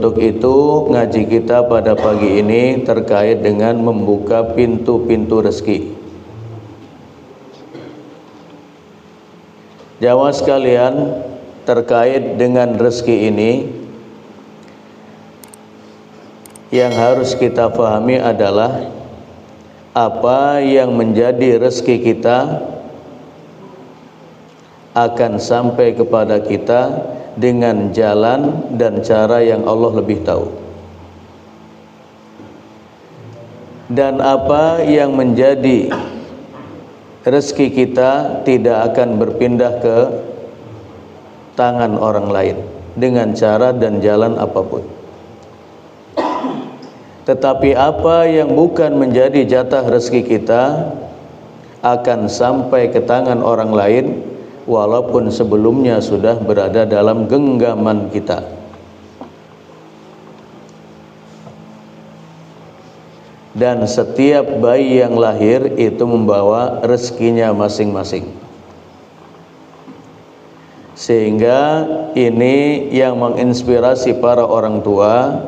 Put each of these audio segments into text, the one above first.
untuk itu ngaji kita pada pagi ini terkait dengan membuka pintu-pintu rezeki. Jamaah sekalian, terkait dengan rezeki ini yang harus kita pahami adalah apa yang menjadi rezeki kita akan sampai kepada kita dengan jalan dan cara yang Allah lebih tahu. Dan apa yang menjadi rezeki kita tidak akan berpindah ke tangan orang lain dengan cara dan jalan apapun. Tetapi apa yang bukan menjadi jatah rezeki kita akan sampai ke tangan orang lain, walaupun sebelumnya sudah berada dalam genggaman kita. Dan setiap bayi yang lahir itu membawa rezekinya masing-masing. Sehingga ini yang menginspirasi para orang tua,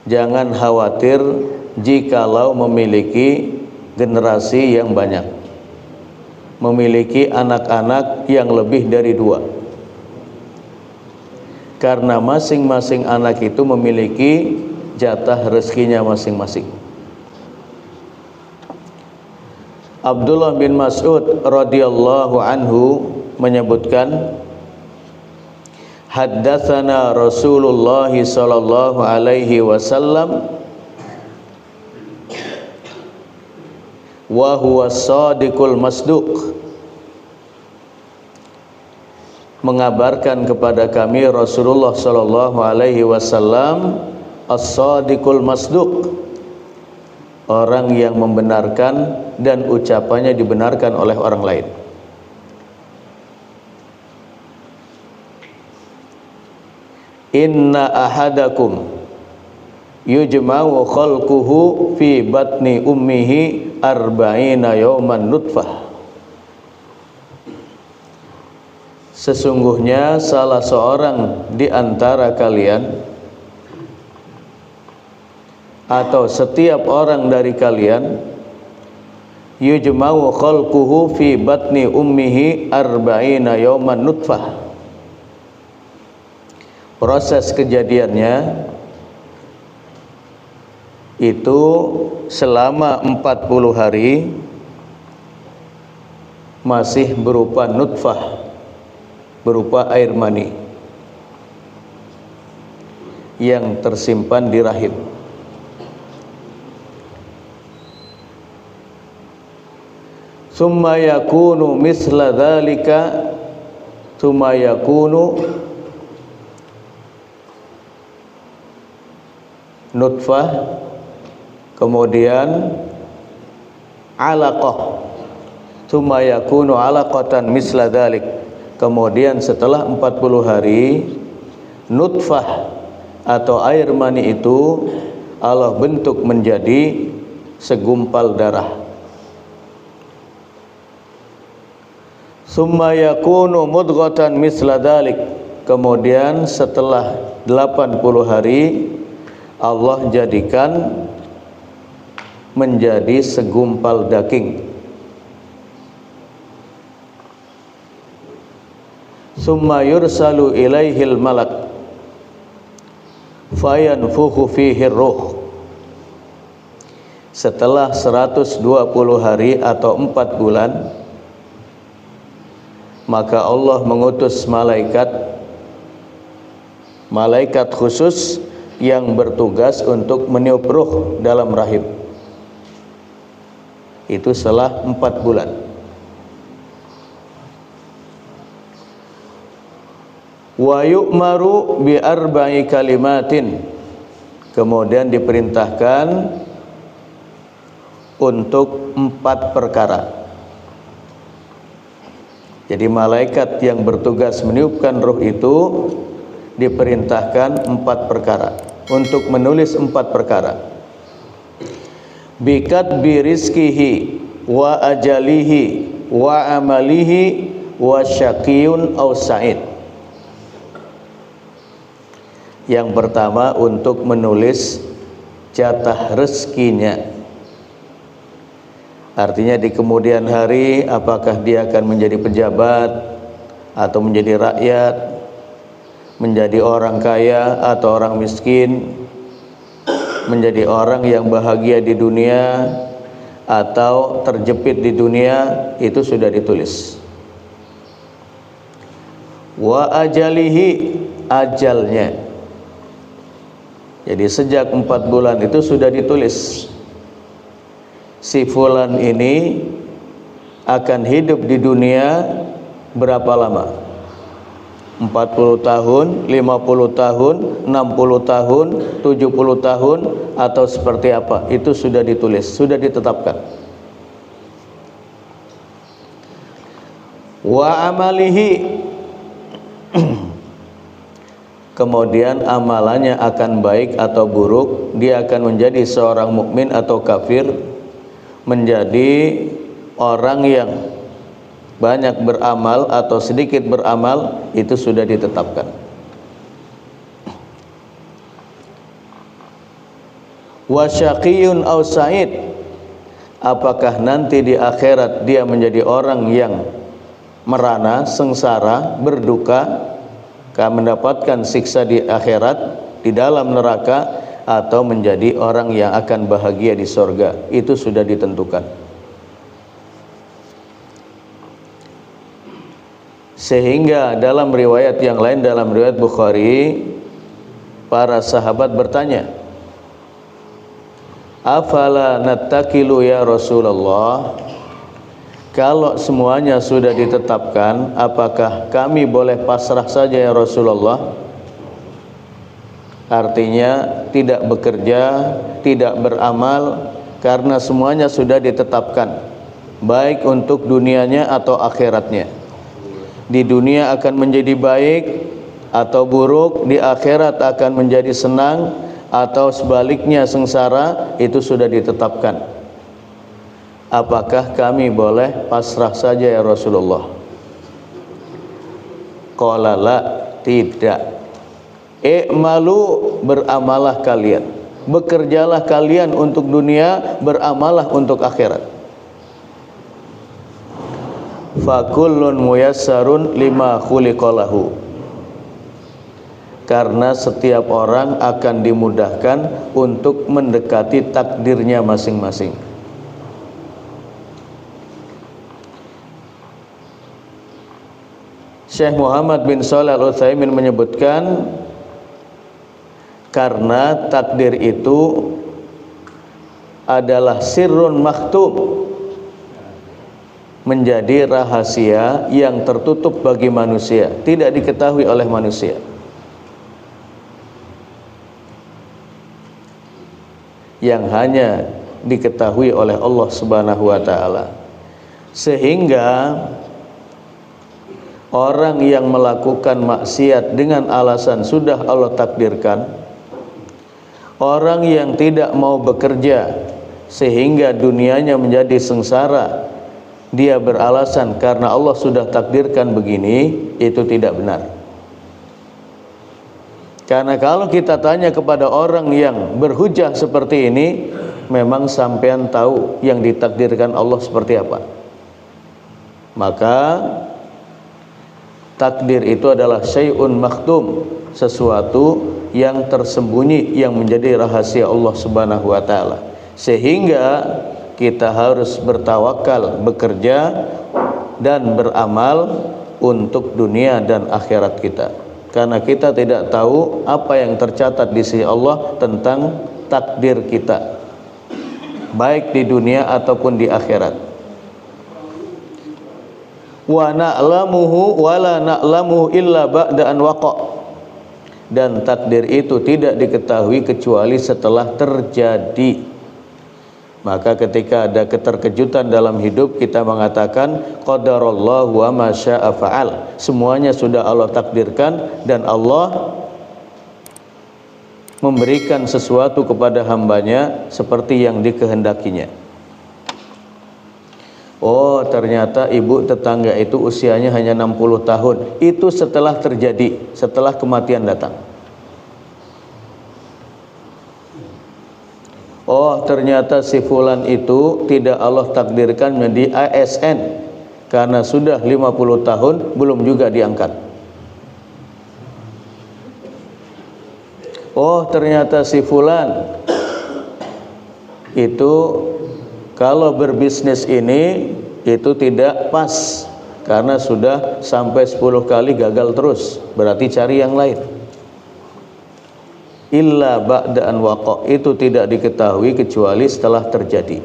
jangan khawatir jikalau memiliki generasi yang banyak, memiliki anak-anak yang lebih dari 2, karena masing-masing anak itu memiliki jatah rezekinya masing-masing. Abdullah bin Mas'ud radhiyallahu anhu menyebutkan, haddatsana Rasulullah sallallahu alaihi wasallam wa huwa shadiqul masduq, mengabarkan kepada kami Rasulullah sallallahu alaihi wasallam as-shadiqul masduq, orang yang membenarkan dan ucapannya dibenarkan oleh orang lain. Inna ahadakum yujma'u khalquhu fi batni ummihi arba'ina yawman nutfah. Sesungguhnya salah seorang di antara kalian atau setiap orang dari kalian, yujma'u khalquhu fi batni ummihi arba'ina yawman nutfah, proses kejadiannya itu selama 40 hari masih berupa nutfah, berupa air mani yang tersimpan di rahim. Tsumma yakunu misla dzalika, tsumma yakunu nutfah, kemudian alaqah, tsumma yakunu alaqatan misla dzalik, kemudian setelah 40 hari nutfah atau air mani itu Allah bentuk menjadi segumpal darah. Tsumma yakunu mudghatan misla dzalik, kemudian setelah 80 hari Allah jadikan menjadi segumpal daging. Tsumma yursalu ilaihil malak fayanfukhu fihi ruh. Setelah 120 hari atau 4 bulan, maka Allah mengutus malaikat khusus yang bertugas untuk meniup ruh dalam rahim. Itu setelah 4 bulan. Wa yu'maru bi arba'i kalimatin, kemudian diperintahkan untuk 4 perkara. Jadi malaikat yang bertugas meniupkan ruh itu diperintahkan 4 perkara, untuk menulis 4 perkara. Bikatbi rizkihi wa ajalihi wa amalihi wa syaqiyun aw sa'id. Yang pertama untuk menulis jatah rezekinya. Artinya di kemudian hari apakah dia akan menjadi pejabat atau menjadi rakyat, menjadi orang kaya atau orang miskin, menjadi orang yang bahagia di dunia atau terjepit di dunia, itu sudah ditulis. Wa ajalihi, ajalnya. Jadi sejak 4 bulan itu sudah ditulis, si fulan ini akan hidup di dunia berapa lama? 40 tahun, 50 tahun, 60 tahun, 70 tahun, atau seperti apa? Itu sudah ditulis, sudah ditetapkan. Wa amalihi, kemudian amalannya akan baik atau buruk, dia akan menjadi seorang mukmin atau kafir, menjadi orang yang banyak beramal atau sedikit beramal, itu sudah ditetapkan. Wa syaqiyun aw sa'id, apakah nanti di akhirat dia menjadi orang yang merana, sengsara, berduka, mendapatkan siksa di akhirat, di dalam neraka, atau menjadi orang yang akan bahagia di sorga, itu sudah ditentukan. Sehingga dalam riwayat yang lain, dalam riwayat Bukhari, para sahabat bertanya, afala nattakilu ya Rasulullah, kalau semuanya sudah ditetapkan, apakah kami boleh pasrah saja ya Rasulullah? Artinya tidak bekerja, tidak beramal, karena semuanya sudah ditetapkan, baik untuk dunianya atau akhiratnya. Di dunia akan menjadi baik atau buruk, di akhirat akan menjadi senang atau sebaliknya sengsara, itu sudah ditetapkan. Apakah kami boleh pasrah saja ya Rasulullah? Qala la, tidak. I'malu, beramalah kalian, bekerjalah kalian untuk dunia, beramalah untuk akhirat. Fakullun muyassarun lima khuliqalahu, karena setiap orang akan dimudahkan untuk mendekati takdirnya masing-masing. Syekh Muhammad bin Shalih Al-Utsaimin menyebutkan, karena takdir itu adalah sirrun makhtum, menjadi rahasia yang tertutup bagi manusia, tidak diketahui oleh manusia. Yang hanya diketahui oleh Allah Subhanahu wa taala. Sehingga orang yang melakukan maksiat dengan alasan sudah Allah takdirkan, orang yang tidak mau bekerja sehingga dunianya menjadi sengsara, dia beralasan karena Allah sudah takdirkan begini, itu tidak benar. Karena kalau kita tanya kepada orang yang berhujah seperti ini, memang sampean tahu yang ditakdirkan Allah seperti apa? Maka takdir itu adalah syai'un makhtum, sesuatu yang tersembunyi, yang menjadi rahasia Allah Subhanahu wa taala. Sehingga kita harus bertawakal, bekerja dan beramal untuk dunia dan akhirat kita. Karena kita tidak tahu apa yang tercatat di sisi Allah tentang takdir kita, baik di dunia ataupun di akhirat. Wa na'lamuhu wa la na'lamuhu illa ba'da an waqa', dan takdir itu tidak diketahui kecuali setelah terjadi. Maka ketika ada keterkejutan dalam hidup, kita mengatakan qadarallahu wa ma syaa fa'al, semuanya sudah Allah takdirkan dan Allah memberikan sesuatu kepada hambanya seperti yang dikehendakinya. Oh, ternyata ibu tetangga itu usianya hanya 60 tahun. Itu setelah terjadi, setelah kematian datang. Oh, ternyata si fulan itu tidak Allah takdirkan menjadi ASN karena sudah 50 tahun belum juga diangkat. Oh, ternyata si fulan itu kalau berbisnis ini itu tidak pas karena sudah sampai 10 kali gagal terus, berarti cari yang lain. Illa ba'da an waqa, itu tidak diketahui kecuali setelah terjadi.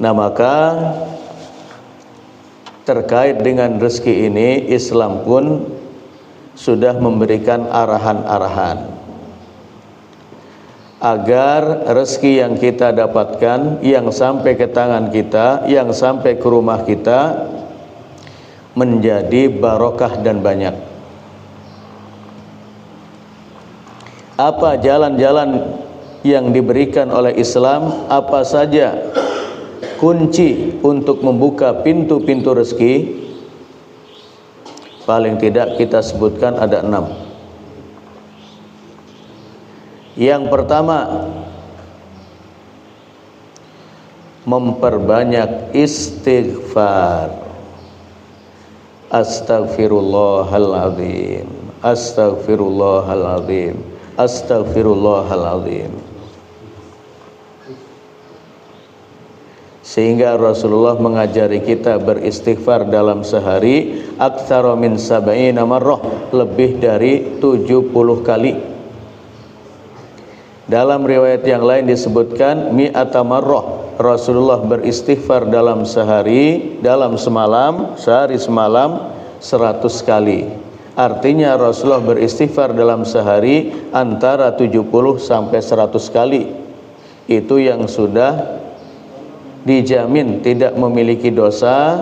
Nah, maka terkait dengan rezeki ini Islam pun sudah memberikan arahan-arahan agar rezeki yang kita dapatkan, yang sampai ke tangan kita, yang sampai ke rumah kita menjadi barokah dan banyak. Apa jalan-jalan yang diberikan oleh Islam, apa saja kunci untuk membuka pintu-pintu rezeki? Paling tidak kita sebutkan ada 6. Yang pertama, memperbanyak istighfar. Astaghfirullahaladzim, astaghfirullahaladzim, astaghfirullahaladzim. Sehingga Rasulullah mengajari kita beristighfar dalam sehari aktsara min sab'ina marrah, lebih dari 70 kali. Dalam riwayat yang lain disebutkan mi'ata marrah, Rasulullah beristighfar dalam sehari, dalam semalam, sehari semalam 100 kali. Artinya Rasulullah beristighfar dalam sehari antara 70 sampai 100 kali. Itu yang sudah dijamin tidak memiliki dosa,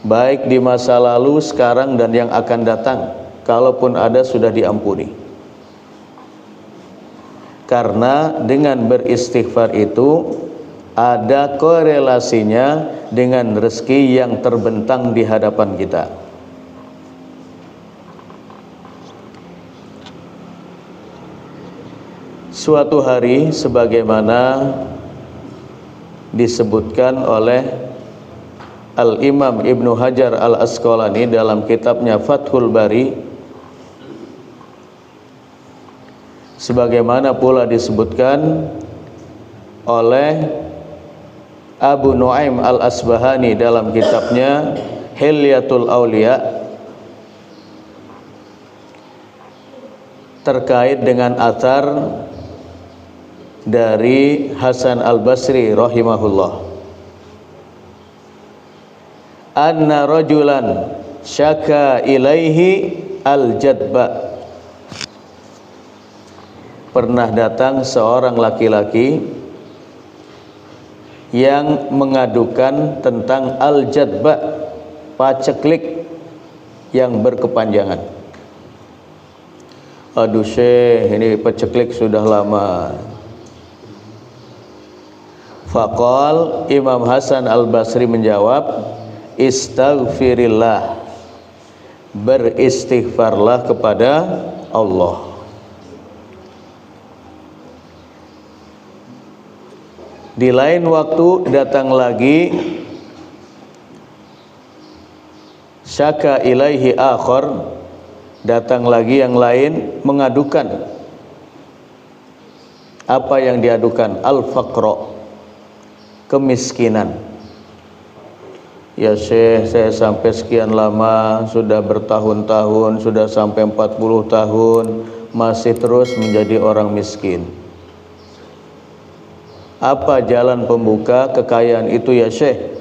baik di masa lalu, sekarang, dan yang akan datang. Kalaupun ada sudah diampuni. Karena dengan beristighfar itu ada korelasinya dengan rezeki yang terbentang di hadapan kita. Suatu hari, sebagaimana disebutkan oleh Al-Imam Ibnu Hajar Al-Asqalani dalam kitabnya Fathul Bari, sebagaimana pula disebutkan oleh Abu Nuaim Al-Asbahani dalam kitabnya Hilyatul Auliya, terkait dengan athar dari Hasan Al-Basri rahimahullah, anna rajulan syaka ilaihi al-jadba. Pernah datang seorang laki-laki yang mengadukan tentang al-jadba, paceklik yang berkepanjangan. Aduh Syekh, ini paceklik sudah lama. Faqal, Imam Hasan Al-Basri menjawab, istaghfirillah, beristighfarlah kepada Allah. Di lain waktu datang lagi syaka ilaihi akhar, datang lagi yang lain mengadukan. Apa yang diadukan? Al-faqra, kemiskinan. Ya Syekh, saya sampai sekian lama, sudah bertahun-tahun, sudah sampai 40 tahun, masih terus menjadi orang miskin. Apa jalan pembuka kekayaan itu ya Syekh?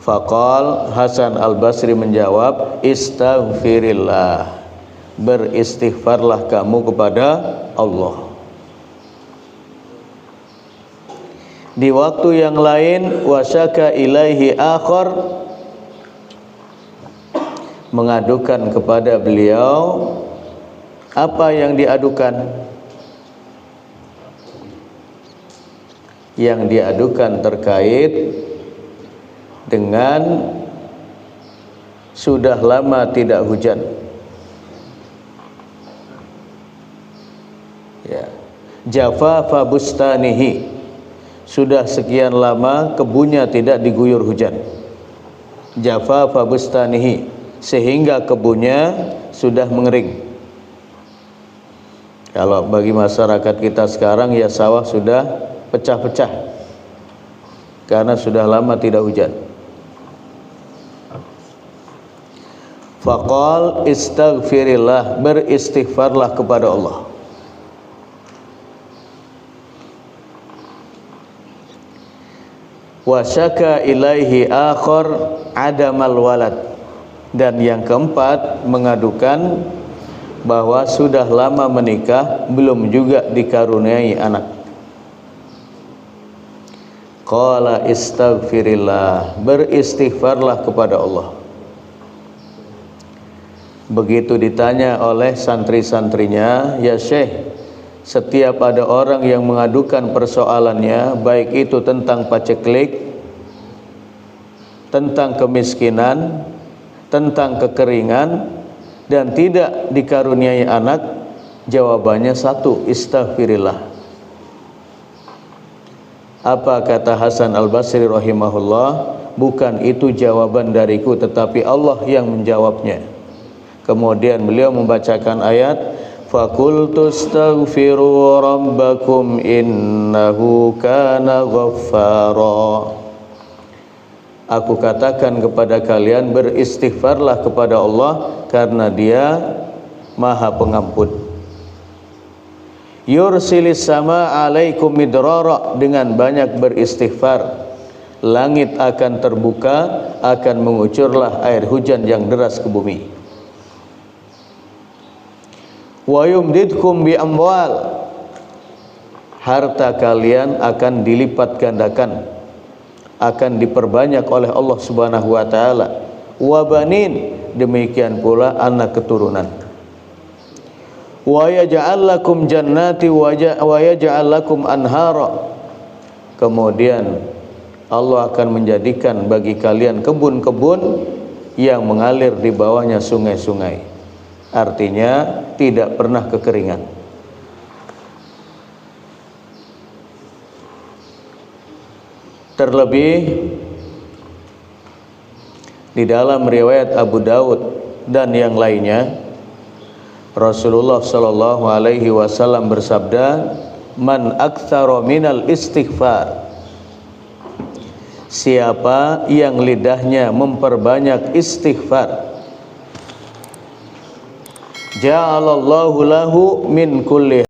Faqal, Hasan Al-Basri menjawab, istaghfirillah, beristighfarlah kamu kepada Allah. Di waktu yang lain, wasyaka ilaihi akhar, mengadukan kepada beliau. Apa yang diadukan? Yang diadukan terkait dengan sudah lama tidak hujan. jafafa bustanihi, sudah sekian lama kebunnya tidak diguyur hujan. Jafafa bustanihi, sehingga kebunnya sudah mengering. Kalau bagi masyarakat kita sekarang ya sawah sudah pecah-pecah karena sudah lama tidak hujan. Faqal istaghfirillah, beristighfarlah kepada Allah. Wa syaka ilaihi akhar adamal walad, dan yang keempat mengadukan bahwa sudah lama menikah belum juga dikaruniai anak. Qala istaghfirillah, beristighfarlah kepada Allah. Begitu ditanya oleh santri-santrinya, ya Syekh, setiap ada orang yang mengadukan persoalannya, baik itu tentang paceklik, tentang kemiskinan, tentang kekeringan, dan tidak dikaruniai anak, jawabannya satu, istaghfirillah. Apa kata Hasan Al-Basri rahimahullah? Bukan itu jawaban dariku, tetapi Allah yang menjawabnya. Kemudian beliau membacakan ayat, faqultu astaghfiru rabbakum innahu kana ghaffara. Aku katakan kepada kalian, beristighfarlah kepada Allah karena Dia Maha Pengampun. Yursilis sama alaikum midrara, dengan banyak beristighfar langit akan terbuka, akan mengucurlah air hujan yang deras ke bumi. Wa yumdidkum bi amwal, harta kalian akan dilipat gandakan, akan diperbanyak oleh Allah Subhanahu wa taala. Wa banin, demikian pula anak keturunan. Wa yaj'al lakum jannati wa yaj'al lakum anhara, kemudian Allah akan menjadikan bagi kalian kebun-kebun yang mengalir di bawahnya sungai-sungai. Artinya tidak pernah kekeringan. Terlebih di dalam riwayat Abu Daud dan yang lainnya, Rasulullah sallallahu alaihi wasallam bersabda, man aktsara minal istighfar, siapa yang lidahnya memperbanyak istighfar, ja'alallahu lahu min kulli